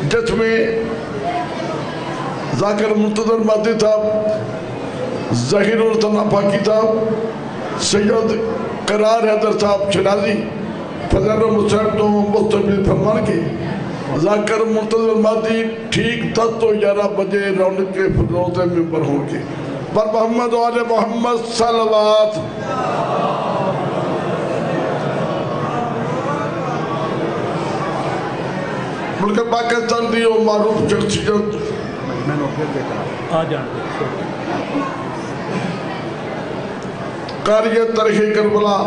جس میں ذاکر منتظر مادی صاحب، ظہیر الثنا پاکی صاحب، سید قرار حیدر صاحب شنازی فضل مصعب تو مستقبل فرمان کی ذاکر منتظر مادی ٹھیک 10:11 بجے رونق کے فروزے ممبر ہوں گے پر محمد و آل محمد صلوات۔ ملک پاکستان دی وہ معروف شخصیت قاری تاریخ کربلا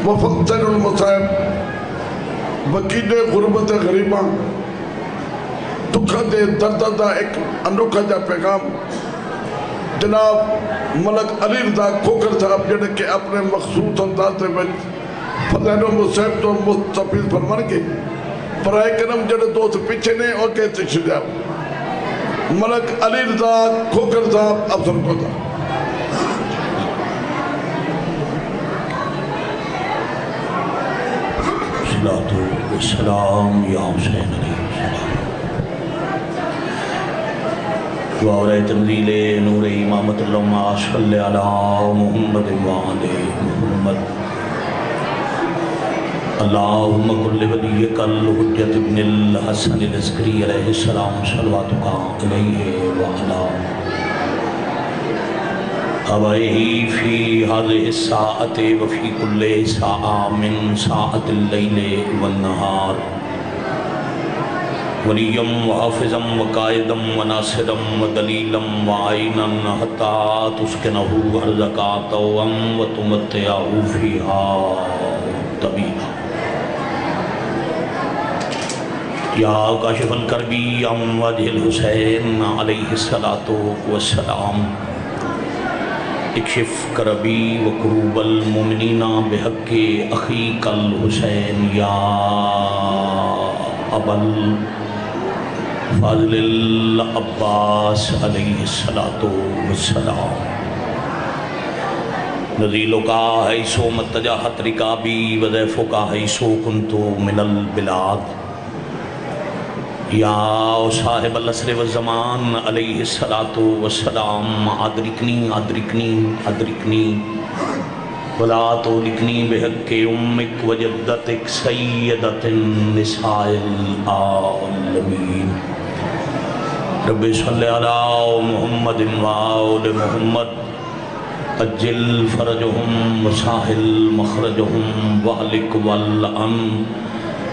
مفسر المصائب، وکیل غربت غریباں، دکھا دے دردہ دا ایک انوکھا جا پیغام جناب ملک علی رضا کھوکر صاحب جڑے کہ اپنے مخصوص انداز دے وچ فضائل المصائب تو مستفیض فرمان کے برائے کرم جڑے دوست پیچھے نے اور کہتے شجاع ملک علی رضا کھوکر صاحب افضل کو تھا۔ السلام یا حسین علیہ السلام۔ جوار تنزیل نور امامت اللہم صلی علی محمد وآل محمد۔ اللہم کل ولیک الحجت ابن الحسن العسکری علیہ السلام صلواتک علیہ وعلا آبائہی فی هذه الساعة وفی کل ساعة من ساعة اللیل والنہار ولیم وحافظم وقائدم وناصرم ودلیلم وعینم حتی تسکنہو ارزقاتوام وتمتعہو فیہا طبیعا یا کاشف الکربی ام وجہ الحسین علیہ السلام اکشف کربی وکروب المومنین بحق اخیق الحسین یا ابل فضل العباس علیہ السلام نزیلو کا حیثو متجاہت رکابی وضیفو کا حیثو کنتو من البلاد یا صاحب العصر والزمان علیہ السلام ادرکنی ولا تولکنی بحق امک وجدتک سیدت النساء العالمین رب صلی علی محمد وآل محمد اجل فرجہم وساہل مخرجہم وعلک والعن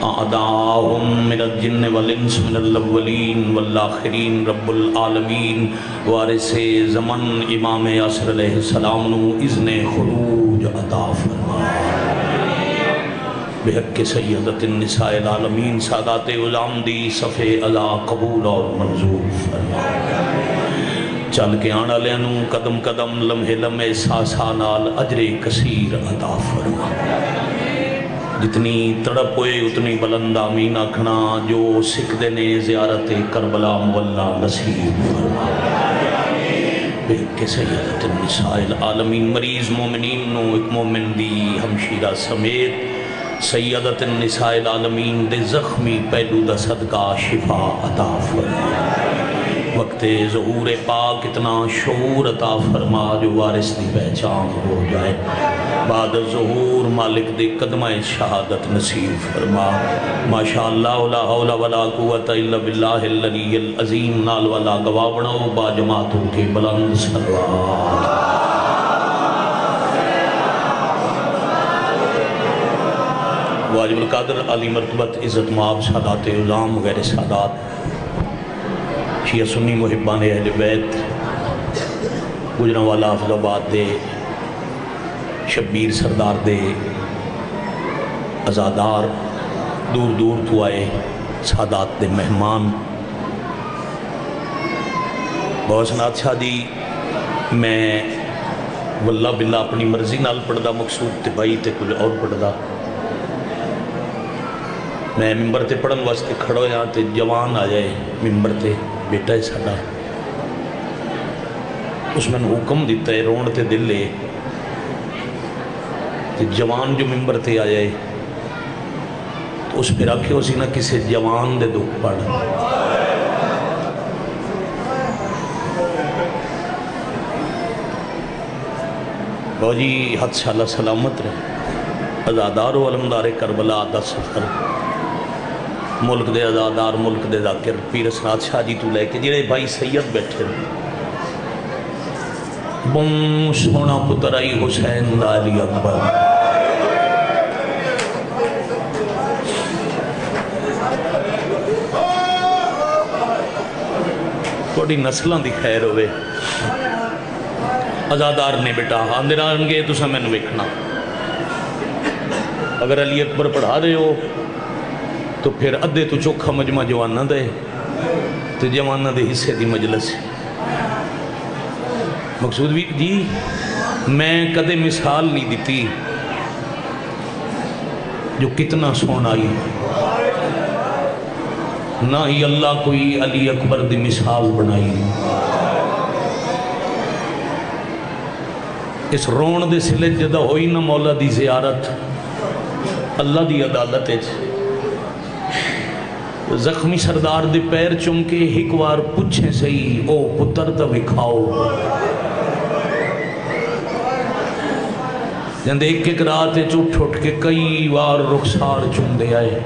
اعداؤہم من الجن والانس من الاولین والآخرین رب العالمین وارث زمن امام یاسر علیہ السلام نو اذن خروج عطا فرما بحق سیدت النساء العالمین سادات علام دی صفحے علا قبول اور منظور فرما چل کے آنا لینو قدم قدم لمحے لمحے ساسانال اجر کثیر عطا فرما جتنی تڑپ ہوئے اتنی بلند آمین آکھنا جو سکھ دینے زیارت کربلا مولا نصیب فرما بحق سیدت النساء العالمین مریض مومنین نو ایک مومن دی ہمشیرہ سمیت سیدت النساء العالمین دے زخمی پہلو دا صدقہ شفا عطا فرما وقت ظہور پاک اتنا شعور عطا فرما جو وارث دی پہچان ہو جائے بعد ظہور مالک دے قدمہ شہادت نصیب فرما ماشاءاللہ لا حول ولا قوت الا باللہ العلی العظیم نال والا گواوڑوں با جماعتوں کے بلند صلوات واجب القادر علی مرتبت عزت مآب سادات علام غیر سادات شیعہ سنی محبان اہل بیت گجرانوالا حافظ آباد دے شبیر سردار دے ازادار دور دور تو آئے سادات دے مہمان بہت سنات شاہ دی میں واللہ باللہ اپنی مرضی نال پڑھدا مقصود تے بھائی تے کچھ اور پڑھدا میں ممبر تے پڑھن واسطے کھڑو یہاں تے جوان آ جائے ممبر تے بیٹا ہے ساڑا اس میں حکم دیتا ہے رون تے دل لے تے جوان جو ممبر تے آ جائے اس پہ رکھے اسی نہ کسی جوان دے دکھ پڑ جی حد شاءاللہ سلامت رہے ازادار و علمدار کربلا دا سفر ملک دے ازادار ملک دے ذاکر پیر اسناد شاہ جی تو لے کے جڑے بھائی سید بیٹھے بوں سونا پتر آئی حسین دا علی اکبر تھوڑی نسلوں دی خیر ہوئے ازادار نے بیٹا آندے رہنگے تو سمیں ویکھنا اگر علی اکبر پڑھا رہے ہو تو پھر ادھے تو چوکھا مجمع جوانہ دے تو جوانہ دے حصے دی مجلس مقصود بھی جی میں کدے مثال نہیں دیتی جو کتنا سونا آئی نہ ہی اللہ کوئی علی اکبر دی مثال بنائی اس رون دے سلے جدہ ہوئی نہ مولا دی زیارت اللہ دی عدالت ہے زخمی سردار دے پیر چمکے ایک وار پچھے سہی او پتر تا وکھاؤ جند ایک ایک رات چوٹ اٹھ کے کئی وار رخسار چم دے آئے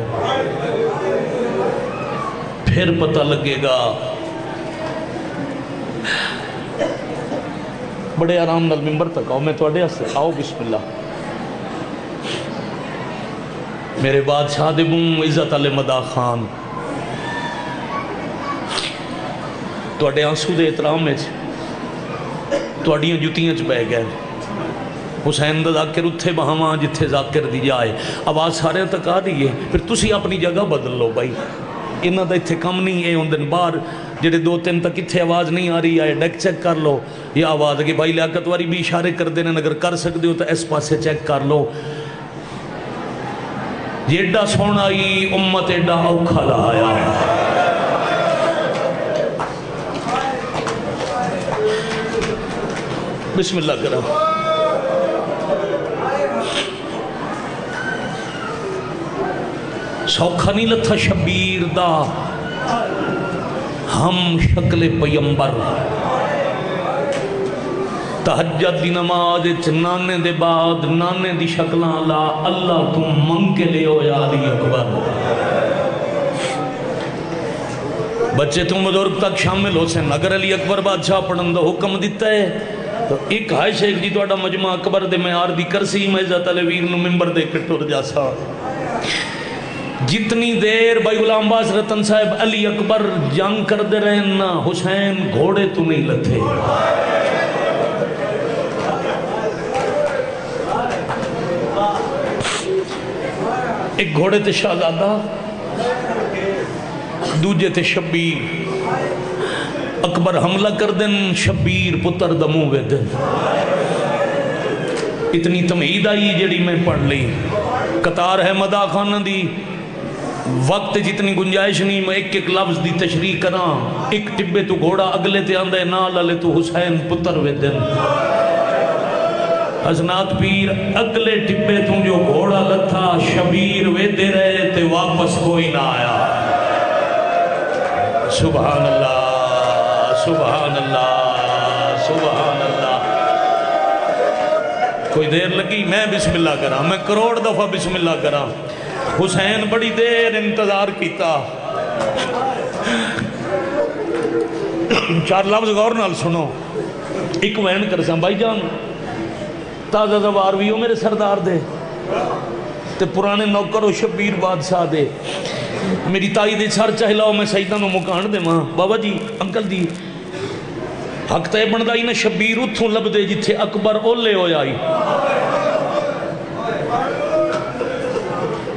پھر پتہ لگے گا بڑے آرام نال ممبر تک آؤ میں توڑے سے آؤ بسم اللہ میرے بادشاہ دے بوں عزت علی مدا خان توڑے آنسو دے احترام میں توڑیاں جتیاں چ بہ گئے حسین دا ذاکر اتھے بہاں جتھے ذاکر دی جائے آواز سارے تک آ رہی ہے پھر تسی اپنی جگہ بدل لو بھائی انہاں دا اتھے کم نہیں ہے ان دن بار جڑے دو تین تک اتھے آواز نہیں آ رہی ہے ڈیک چیک کر لو یہ آواز ہے کہ بھائی لیاقت واری بھی اشارے کر دینے اگر کر سکتے ہو تو اس پاسے چیک کر لو جیڑا سونا ہی امت ایڈا اوکھا لایا بسم اللہ کرا سوکھا نہیں لتھا شبیر دا ہم شکل پیمبر تہجد دی نماز نانے دے بعد نانے دی شکلاں اللہ تم منگ کے لے ہو یا علی اکبر بچے تم بزرگ تک شامل ہو سن اگر علی اکبر بادشاہ پڑھن دا حکم دیتا ہے تو ایک ہائے شیخ جی تو اڈا مجمع اکبر دے میں آر دی کرسی میں عزت علی ویر نو ممبر دے کے ٹر جاسا جتنی دیر بھائی غلام باز رتن صاحب علی اکبر جنگ کر دے رہے نا حسین گھوڑے تو نہیں لتھے ایک گھوڑے تے شہزادہ دوجے تے شبیر اکبر حملہ کر دن شبیر پتر دمو وے دن اتنی تمہید آئی جڑی میں پڑھ لی قطار ہے مدا خانہ دی وقت جتنی گنجائش نہیں میں ایک ایک لفظ دی تشریح کراں ایک ٹبے تو گھوڑا اگلے تے آندے نال علی تو حسین پتر وے دن حسنات پیر اگلے ٹبے تو جو گھوڑا لتھا شبیر وے دے رہے تے واپس کوئی نہ آیا سبحان اللہ سبحان اللہ سبحان اللہ کوئی دیر لگی میں بسم اللہ کراں میں کروڑ دفعہ بسم اللہ کراں حسین بڑی دیر انتظار کیتا چار لفظ غور نال سنو ایک وین کرساں بھائی جان تازہ زوار بھی ہو میرے سردار دے تے پرانے نوکر و شبیر بادشاہ دے میری تائی دے سر چہلاؤ میں سیدہ نو مکان دے ماں بابا جی انکل دی حق تے بندائی نا شبیر اتھوں لب دے جتھے اکبر اولے ہو جائی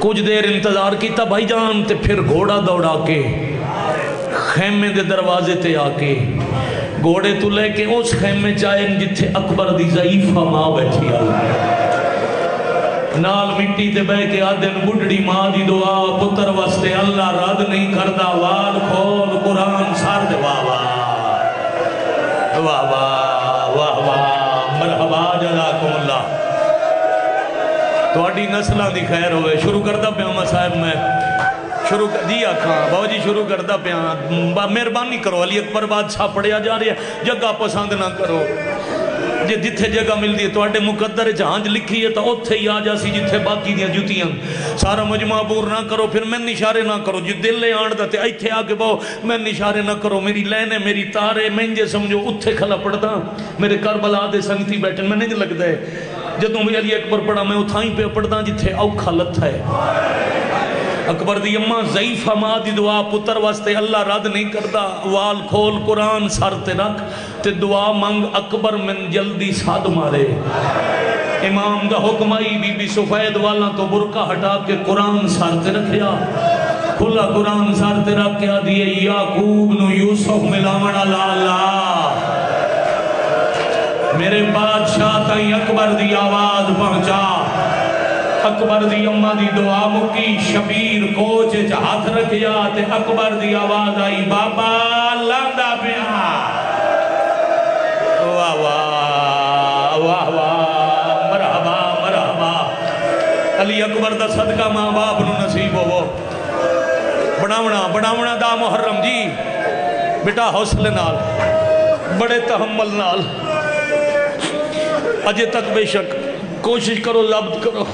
کچھ دیر انتظار کیتا بھائی جان تے پھر گھوڑا دوڑا کے خیمے دے دروازے تے آکے گھوڑے تو لے کے اس خیمے چاہیں جتھے اکبر دی ضعیفہ ماں بیٹھی آئی نال مٹی تے بے کے آدن بڑھڑی ماں دی دعا پتر واسطے اللہ رد نہیں کردہ وال کھول قرآن سار دے واہ واہ واہ واہ واہ واہ مرحبا جزاکم اللہ تو اڈی نسلہ دی خیر ہوئے شروع کردہ پیامہ صاحب میں شروع جی آکھاں بابا جی شروع کرتا پیا مہربانی کرو علی اکبر بادشاہ پڑھیا جا رہا ہے جگہ پسند نہ کرو جی جتھے جگہ ملتی ہے توڑے مقدر جہانج لکھی ہے تو اتھے ہی آ جاسی جتھے باقی دیا جوتیاں سارا مجمع عبور نہ کرو پھر میں نشارے نہ کرو جی دل لے آن دتے ایتھے آگے باؤ میں نشارے نہ کرو میری لینے میری تارے میں انجے سمجھو اتھے کھلا پڑھتا میرے کربلا دے سنگتی بیٹھن میں نہیں لگ دے جدوں بھی علی اکبر پڑھا میں اتھائیں پہ پڑھتا جتھے اوکھا لتھا ہے اکبر دی اماں ضعیفہ ماں دی دعا پتر واسطے اللہ رد نہیں کرتا وال کھول قرآن سر تے رکھ تے دعا منگ اکبر من جلدی ساد مارے امام دا حکم آئی بی بی سفید والا تو برکہ ہٹا کے قرآن سر تے رکھیا کھلا قرآن سر تے رکھ کیا دیئے یعقوب نو یوسف ملاون اللہ میرے بادشاہ تائیں اکبر دی آواز پہنچا اکبر دی اماں دی دعا مکی شبیر کوچ ہاتھ رکھیا تے اکبر دی آواز آئی بابا لاندا پیا واہ واہ واہ واہ مرحبا مرحبا علی اکبر دا صدقہ ماں باپ نو نصیب ہو بڑھاونا دا محرم جی بیٹا حوصلے نال بڑے تحمل نال اجے تک بے شک کوشش کرو ضبط کرو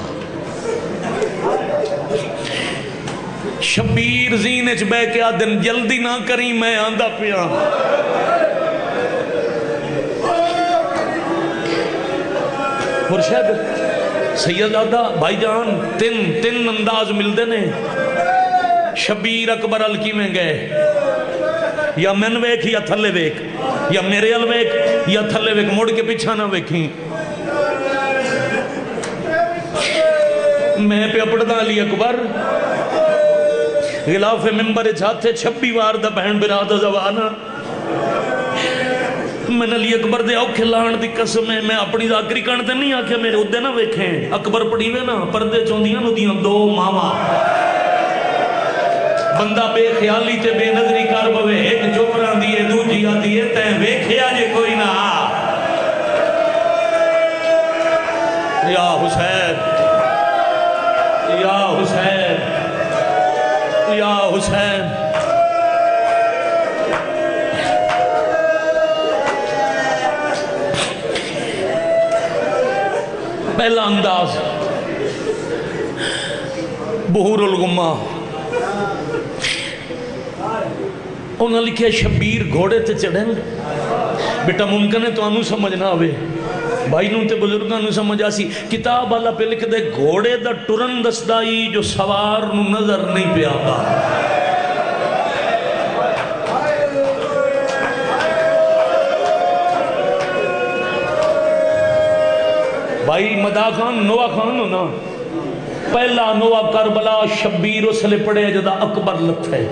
شبیر زینے چ بے کے آدن جلدی نہ کریں میں آندہ پیا مرشد سید آدھا بھائی جان تین انداز مل دینے شبیر اکبر الکی میں گئے یا من ویک یا تھلے ویک یا میرے الویک یا تھلے ویک موڑ کے پیچھا نہ ویکھیں میں پہ اپڑتا علی اکبر غلاف ممبر چاہتے 26 وار دا بہن برادہ زوانا میں علی اکبر دے اوکھے لان دی قسم ہے میں اپنی ذاکری کانتے نہیں آکھے میرے ادھے نہ ویکھیں اکبر پڑھی ہوئے نا پردے چوندیاں نو دیاں 2 ماما بندہ بے خیالی تے بے نظری کر بوے ایک جوبران دیئے دو جیا دیئے تین ویکھے آجے کوئی نہ یا حسین یا حسین یا حسین پہلا انداز بحور الغمہ انہوں نے لکھے شبیر گھوڑے تے چڑھیں بیٹا ممکن ہے تو انہوں سمجھنا ہوئے بھائی نوں تے بزرگاں نوں سمجھ آسی کتاب اللہ پہ لکھ دے گھوڑے دا ٹرن دسدائی جو سوار نوں نظر نہیں پہ آتا بھائی مدا خان نوہ خان ہو نا پہلا نوہ کربلا شبیر اس لئے پڑے جدا اکبر لت ہے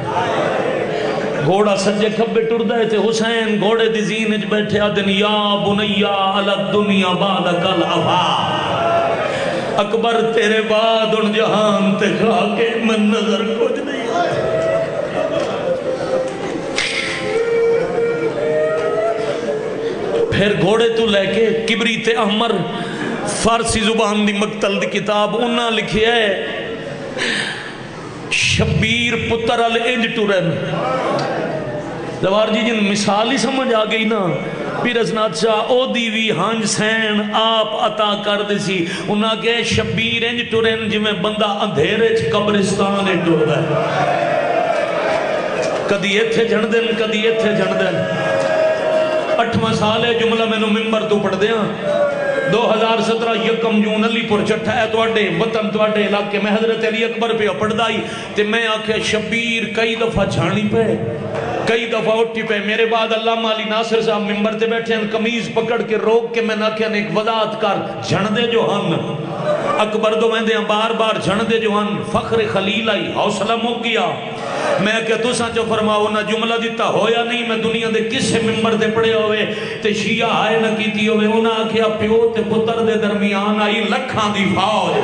گھوڑا سجے کھبے ٹر دے تھے حسین گھوڑے دی زینج بیٹھے آدن یا بنیا علی الدنیا بعد کل افا اکبر تیرے بعد ان جہان تے کھا کے من نظر کچھ نہیں پھر گھوڑے تو لے کے کبریت احمر فارسی زبان دی مقتل دی کتاب انہاں لکھی ہے شبیر پتر الانج ٹورن دوار جی جن مثال ہی سمجھ آگئی نا پیر اسناد شاہ او دیوی ہانج سین آپ عطا کر دیسی انہاں کے شبیر انج ٹورن جی میں بندہ اندھیرے چھ قبرستان ٹور دا ہے کدی ایتھے جھن دن کدی ایتھے جھن دن 8واں سال ہے جملہ میں نو ممبر تو پڑھ دیاں 2017 یکم جون علی پور چٹھا ہے توڑے وطن توڑے علاقے میں حضرت علی اکبر پہ اپڑ دائی تے میں آکھے شبیر کئی دفعہ جھانی پہ کئی دفعہ اٹھی پہ میرے بعد علامہ علی ناصر صاحب ممبر تے بیٹھے ہیں کمیز پکڑ کے روک کے میں نہ کہنے ایک وضاحت کر جھن دے جو ہن اکبر دو میں دے بار بار جھن دے جو ہن فخر خلیل آئی حوصلہ مک گیا میں کہ تو ساں جو فرماؤ نہ جملہ دیتا ہویا نہیں میں دنیا دے کس سے ممبر دے پڑے ہوئے تے شیعہ آئے نہ کیتی ہوئے انہاں کیا پیو تے پتر دے درمیان آئی لکھاں دی فوج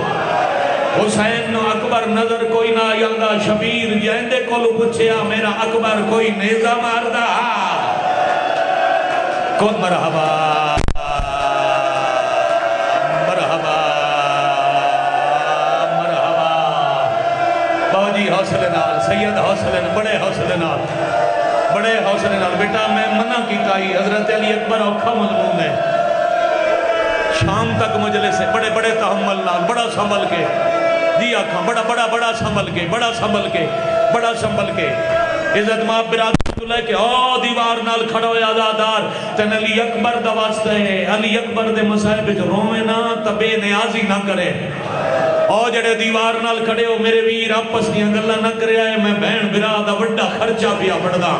حسین نو اکبر نظر کوئی نہ آئندہ شبیر جہندے کولو پچھیا میرا اکبر کوئی نیزہ ماردہ کون مرحبا مرحبا مرحبا باو جی حوصلے نال سید حوصلے بڑے حوصلے نال بڑے حوصلے نال بیٹا میں منع کیتا ہی حضرت علی اکبر اوکھا مضمون ہے شام تک مجلس ہے بڑے بڑے تحمل نال بڑا سنبھل کے جی آکھاں بڑا سنبھل کے بڑا سنبھل کے عزت ماں برادر تو لے کے او دیوار نال کھڑا ہویا آزادار تن علی اکبر دا واسطہ ہے علی اکبر دے مسائب جو رومے نہ تبے نیازی نہ کرے او جڑے دیوار نال کھڑے ہو میرے ویر آپس دیاں گلاں نہ کرے آئے میں بہن برا دا وڈا خرچہ پیا پڑدا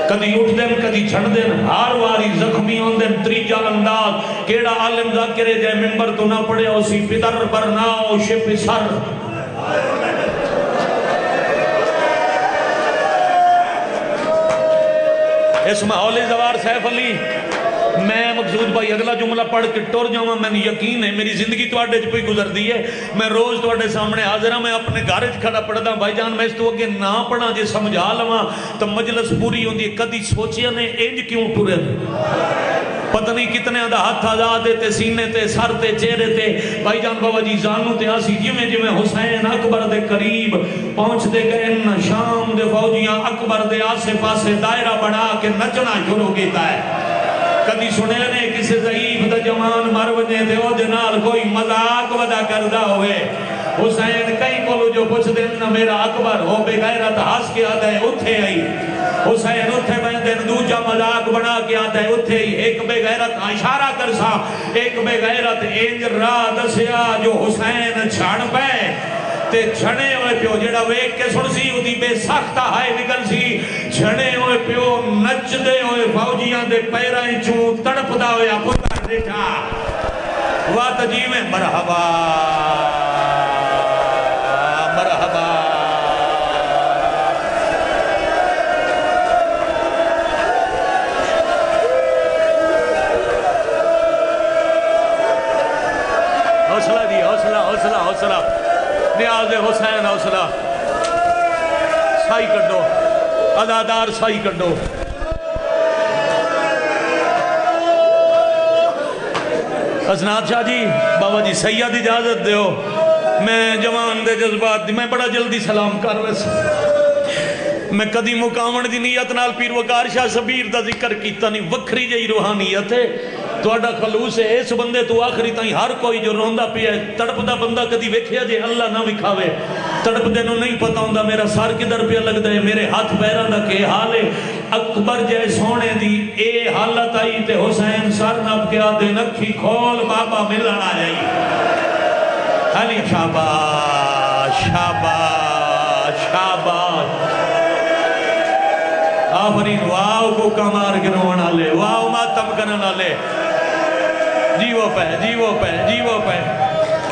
کدی اٹھ دن کدی چھڑ دن ہار واری زخمی ہون دن تریجا انداز کیڑا عالم ذاکرے جائے منبر تو نہ پڑے ہو سی پدر برناو شپ سر اس محول زوار سیف علی میں مقصود بھائی اگلا جملہ پڑھ کے ٹور جاؤں میں یقین ہے میری زندگی تو آڈے پہ گزر دی ہے میں روز تو آڈے سامنے حاضر ہوں میں اپنے گارج کھڑا پڑھتا ہوں بھائی جان میں اس تو اگے نہ پڑھا جے سمجھا لواں تو مجلس پوری ہوندی ہے کدی سوچیا نے انج کیوں ٹرے پتہ نہیں کتنے آدھا ہاتھ آزاد تے سینے تے سر تے چہرے تے بھائی جان بابا جی زانو تے آسی جویں حسین اکبر دے قریب پہنچ دے گئے شام دے فوجیاں اکبر دے آسے پاسے دائرہ بڑھا کے نچنا شروع کیتا ہے کدی سنے نے کسی ضعیف دا جوان مر وجے دے او جنال کوئی مذاق ودا کردہ ہوئے حسین کئی کولو جو پوچھ دن میرا اکبر ہو بے غیرت ہاس کے آدھا ہے اتھے آئی حسین اتھے میں دن دوجہ مذاق بنا کے آدھا ہے اتھے آئی ایک بے غیرت اشارہ کرسا ایک بے غیرت انج را دسیا جو حسین چھڑ پہ تے چھڑے ہوئے پیو جڑا ویک کے سن سی ادھی بے سختہ ہائے نکل سی چھڑے ہوئے پیو نچ دے ہوئے فوجیاں دے پیرائیں چون تڑپ دا ہویا پتر دیٹھا وات جی میں مرحبا مرحبا حوصلہ دی حوصلہ نیاز حسین حوصلہ سائی کڈو عزادار سائی کڈو حسنات شاہ جی بابا جی سید اجازت دیو میں جوان دے جذبات دی میں بڑا جلدی سلام کر رہا میں کدی مقامن دی نیت نال پیر وقار شاہ سبیر دا ذکر کیتا نہیں وکھری جئی روحانیت ہے تو اڈا خلوص ہے اس بندے تو آخری تائیں ہر کوئی جو روندہ پیا ہے تڑپ دا بندہ کدی ویکھیا جے اللہ نہ وکھاوے تڑپ دے نو نہیں پتا ہوندا میرا سر کدھر پیا لگ دے میرے ہاتھ پیراں دا کہ حال ہے اکبر جے سونے دی اے حالت آئی تے حسین سر نپ کے آدھے نکھی کھول بابا ملن آ جائی علی شاباش شاباش شاباش آفرین واو کو کمار گرونا لے واو ماتم کرنا لے جیو پہ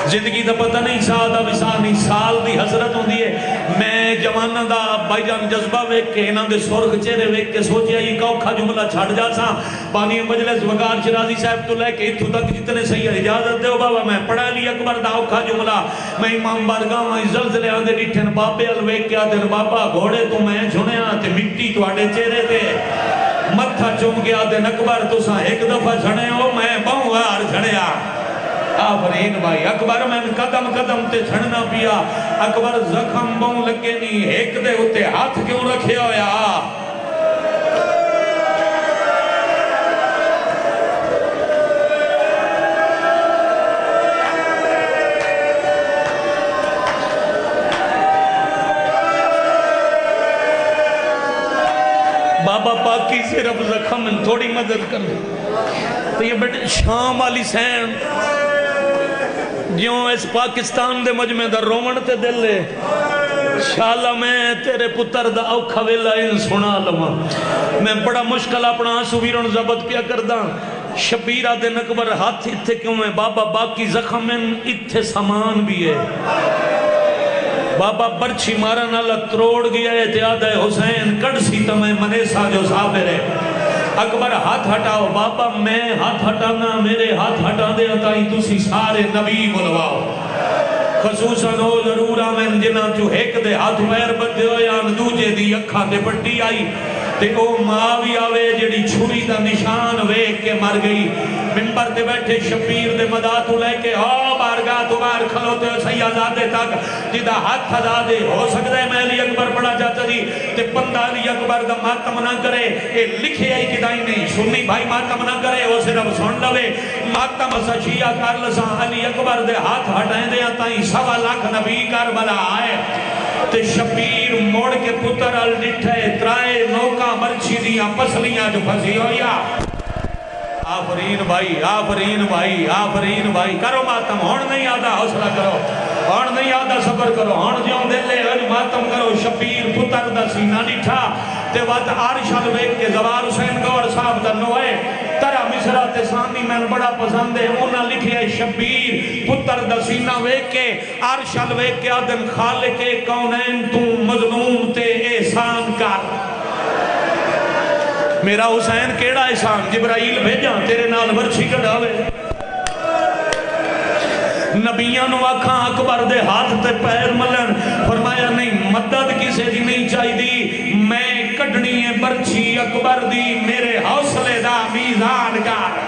زندگی دا پتہ نہیں سادہ وسانی سال دی حضرت ہوں دیئے میں جوانہ دا بھائی جان جذبہ ویک کے انہاں دے سرخ چہرے ویک کے سوچیا یہ کوکھا جملہ چھڑ جا سا پانی مجلس وقار شرازی صاحب تو لے کے اتھو تک جتنے صحیح اجازت دے ہو بابا میں پڑھا لی اکبر دا اوکھا جملہ میں امام بارگاہ میں زلزلے آدھے ڈٹھن بابے الویک کے آدھے بابا گھوڑے تو میں چھنے آتے مٹی تو آڑے چہرے تے متھا چوم کے آدھے اکبر تو سا ایک دفعہ چھنے ہو میں بہوار چھنے آ آفرین بھائی اکبر میں قدم قدم تے چھڑنا پیا اکبر زخم بہن لگے نہیں ایک دے ہوتے ہاتھ کیوں رکھے ہویا بابا پاکی صرف زخم تھوڑی مدد کر تو یہ بیٹے شام والی سین جیوں اس پاکستان دے مجمع دا رومن تے دل لے شاءاللہ میں تیرے پتر دا اوکھا ویلا ان سنا لما میں بڑا مشکل اپنا آنسو ویرون ضبط پیا کردہ شبیرہ دے نکبر ہاتھ اتھے کیوں ہے بابا باقی زخم اتھے سامان بھی ہے بابا برچی مارا نالا تروڑ گیا ہے تیادہ حسین کڑ سی تمہیں منیسا جو صابر ہے اکبر ہاتھ ہٹاؤ بابا میں ہاتھ ہٹانا میرے ہاتھ ہٹا دے اتائی تسی سارے نبی بلواؤ خصوصاً ہو ضرور آمین جنہ جو ایک دے ہاتھ پیر بندے ہو یا دوجے دی اکھا دے پٹی آئی تے او ماں بھی آوے جڑی چھری دا نشان ویکھ کے مر گئی ممبر دے بیٹھے شبیر دے مداح تو لے کے بارگاہ تو باہر کھلوتے سیادادے تک جدا ہاتھ آزادے ہو سکتا ہے میں علی اکبر پڑھا چاہتا جی تے بندہ علی اکبر دا ماتم نہ کرے اے لکھے آئی جدائی نہیں سنی بھائی ماتم نہ کرے وہ صرف سن لوے ماتم سچیا کر لسا علی اکبر دے ہاتھ ہٹائیں دے تائیں 1.25 لاکھ نبی کربلا آئے تے شبیر موڑ کے پتر ال ڈٹھے ترائے نوکا مرچی دیاں پسلیاں جو پھسی ہویا آفرین بھائی آفرین بھائی آفرین بھائی کرو ماتم ہون نہیں آدھا حوصلہ کرو ہون نہیں آدھا صبر کرو ہون جاؤں دے لے ماتم کرو شبیر پتر دا سینہ ڈٹھا تے وقت عارشال ویک کے زوار حسین گوڑ صاحب دا نوئے ترہ مصرہ تے سامی میں بڑا پسند ہے انہاں لکھے ہے شبیر پتر دا سینہ ویک کے عارشال ویک کے آدم خالق کونین تو مظلوم تے احسان کر میرا حسین کیڑا احسان جبرائیل بھیجاں تیرے نال ورچی کڑاوے نبیان و آکھاں اکبر دے ہاتھ تے پیر ملن فرمایا نہیں مدد کسے دی نہیں چاہی دی میں کڑنی ہے برچی اکبر دی میرے حوصلے دا میزان کر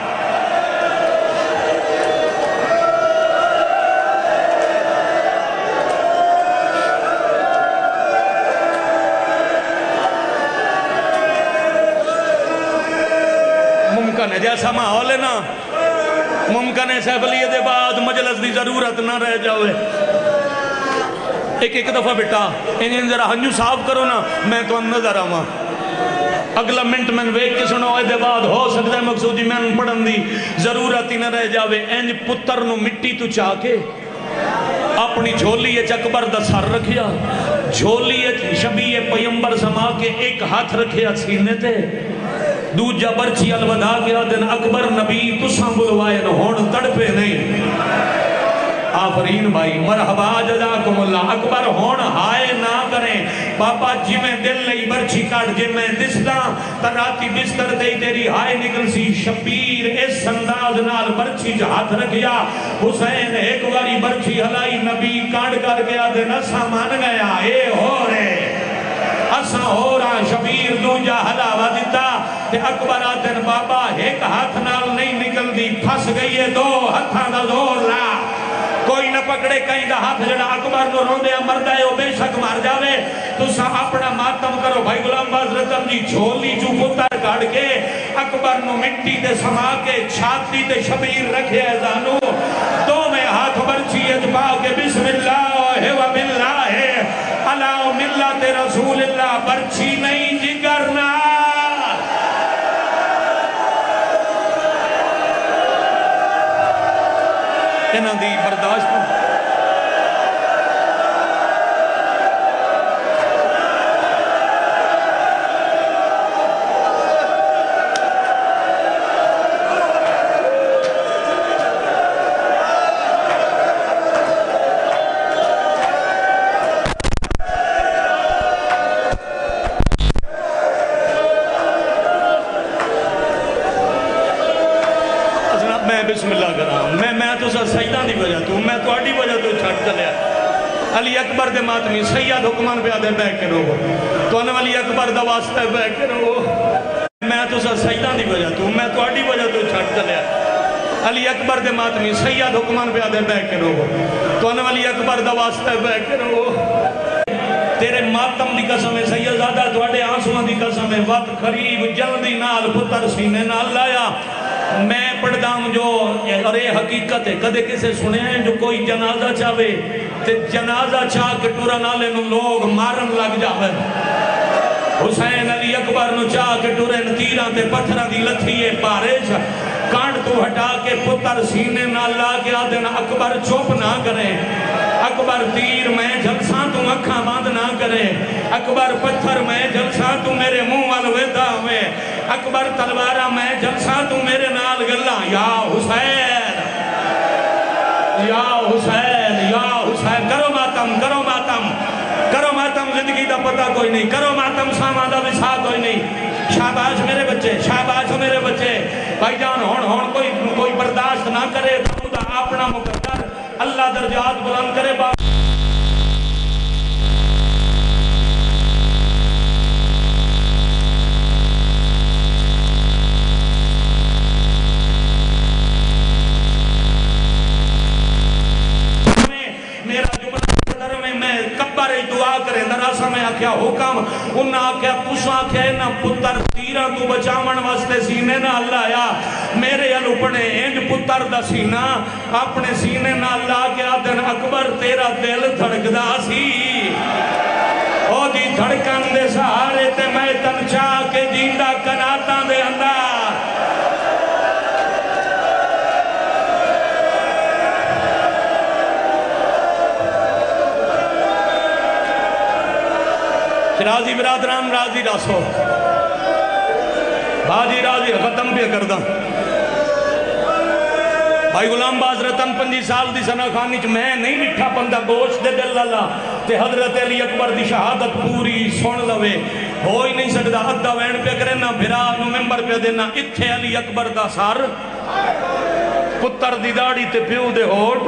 ممکن ہے جیسا ماحول ہے نا ممکن ہے سیف علی دے بعد مجلس دی ضرورت نہ رہ جاوے ایک دفعہ بیٹا انہیں ذرا ہنجو صاف کرو نا میں تو نظر آواں اگلا منٹ میں ویک کے سنو دے بعد ہو سکتا ہے مقصودی میں پڑھن دی ضرورت ہی نہ رہ جاوے انج پتر نو مٹی تو چاہ کے اپنی جھولی اکبر دا سر رکھیا جھولی شبیہ پیمبر سما کے ایک ہاتھ رکھیا سینے تے دوجہ برچی الوداع کیا دن اکبر نبی تو سنبھلوائے نہ ہون تڑپے نہیں آفرین بھائی مرحبا جزاکم اللہ اکبر ہون ہائے نہ کریں بابا جی میں دل لئی برچی کاٹ جی میں دستا تراتی بستر دے تیری ہائے نکل سی شبیر اس انداز نال برچی جہات رکھیا حسین ایک واری برچی ہلائی نبی کاٹ کر گیا دن اسا مان گیا اے ہو رہے اسا ہو رہا شبیر دوجہ ہلاوہ دیتا تے اکبر آدن بابا ایک ہاتھ نال نہیں نکل دی پھس گئی ہے 2 ہتھاں دا زور لا کوئی نہ پکڑے کہیں دا ہاتھ جڑا اکبر نو روندے مردہ ہے وہ بے شک مار جاوے تو سا اپنا ماتم کرو بھائی غلام باز رتم جی جھولی جو پتر کاٹ کے اکبر نو مٹی دے سما کے چھاتی دے شبیر رکھے ازانو 2 میں ہاتھ برچی اجبا کے بسم اللہ و باللہ علاء ملت رسول اللہ برچی نہیں جگرنا انہاں دی برداشت بسم اللہ کرام میں تو سجدہ نہیں بجا تو میں تو آڑی بجا تو چھٹ چلیا علی اکبر دے ماتمی سید حکمان پہ آدھے بیک کے رہو تو انہوں علی اکبر دا واسطہ بیک کے رہو میں تو سجدہ نہیں بجا تو میں تو آڑی بجا تو چھٹ چلیا علی اکبر دے ماتمی سید حکمان پہ آدھے بیک کے رہو تو انہوں علی اکبر دا واسطہ بیک کے رہو تیرے ماتم دی قسم ہے سیدزادہ توڑے آنسوان دی قسم ہے وقت قریب جلدی نال پتر سینے نال لایا میں پڑھتا ہوں جو اور یہ حقیقت ہے کدے کسے سنے ہیں جو کوئی جنازہ چاہے تے جنازہ چاہ کے ٹورا نالے نو لوگ مارن لگ جاوے حسین علی اکبر نو چاہ کے ٹورے نتیران تے پتھران دی لتھیے پارش کانڈ تو ہٹا کے پتر سینے نہ لا کے آدھن اکبر چوپ نہ کرے اکبر تیر میں جلساں تو اکھاں باندھ نہ کرے اکبر پتھر میں جلساں تو میرے منہ والویدہ ہوئے اکبر تلوارہ میں جلساں تو میرے نال گلہ یا حسین یا حسین یا حسین کرو ماتم کرو ماتم کرو ماتم زندگی دا پتہ کوئی نہیں کرو ماتم سامان دا وسا کوئی نہیں شاباش میرے بچے شاباش میرے بچے بھائی جان ہون کوئی برداشت نہ کرے خدا اپنا مقدر اللہ درجات بلند کرے حکم انہاں آکھیا تساں آکھیا نا پتر تیرہ تو بچاون واسطے سینے نہ لایا میرے الوپنے انج پتر دا سینہ اپنے سینے نہ لا کے آدن اکبر تیرا دل دھڑکدا سی او دی دھڑکن دے سہارے تے میں تن چاہ کے جیندہ کناتاں دے اندر راضی برادران راضی راسو بھاجی راضی ختم بھی کردہ بھائی غلام باز رتن 5 سال دی سنہ خانی چ میں نہیں مٹھا بندہ گوشت دے دل اللہ تے حضرت علی اکبر دی شہادت پوری سن لوے ہو ہی نہیں سکتا ادھا وین پہ کرے نہ بھرا نو ممبر پہ دینا اتھے علی اکبر دا سار پتر دی داڑی تے پیو دے ہوٹ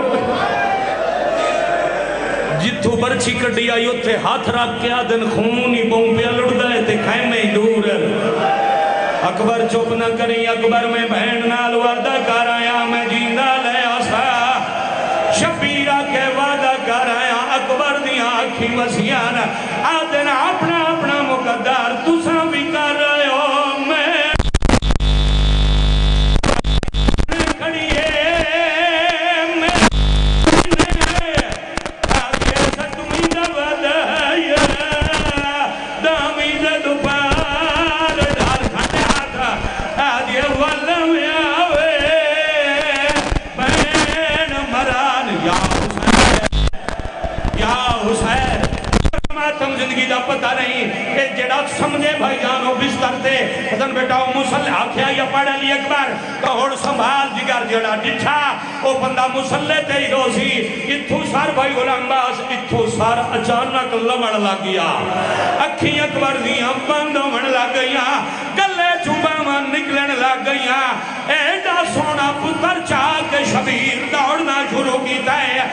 جتھو برچی کٹی آئی اتھے ہاتھ رکھ کے آدن خونی بوں پہ لڑ دائے تے خیمے دور اکبر چپ نہ کریں اکبر میں بہن نال وعدہ کر آیا میں جیندہ لے آسا شبیرہ کے وعدہ کر آیا اکبر دیا آنکھی وسیعان آدن اپنا اپنا مقدار تساں بھی کر رہے ہو میں پتہ نہیں کہ جڑا سمجھے بھائی جانو بستر دے حسن بیٹاؤ مسلح آکھیا یا پڑھ علی اکبر کہوڑ سنبھال جگر جڑا ڈٹھا او بندہ مسلح تے ہی روسی اتھو سار بھائی غلام باز اتھو سار اچانک لمڑ لگ گیا اکھی اکبر دیاں بند ہومن لگ گیا گلے چوبا من نکلن لگ گیا ایڈا سونا پتر چاہ کے شبیر دوڑنا شروع کیتا ہے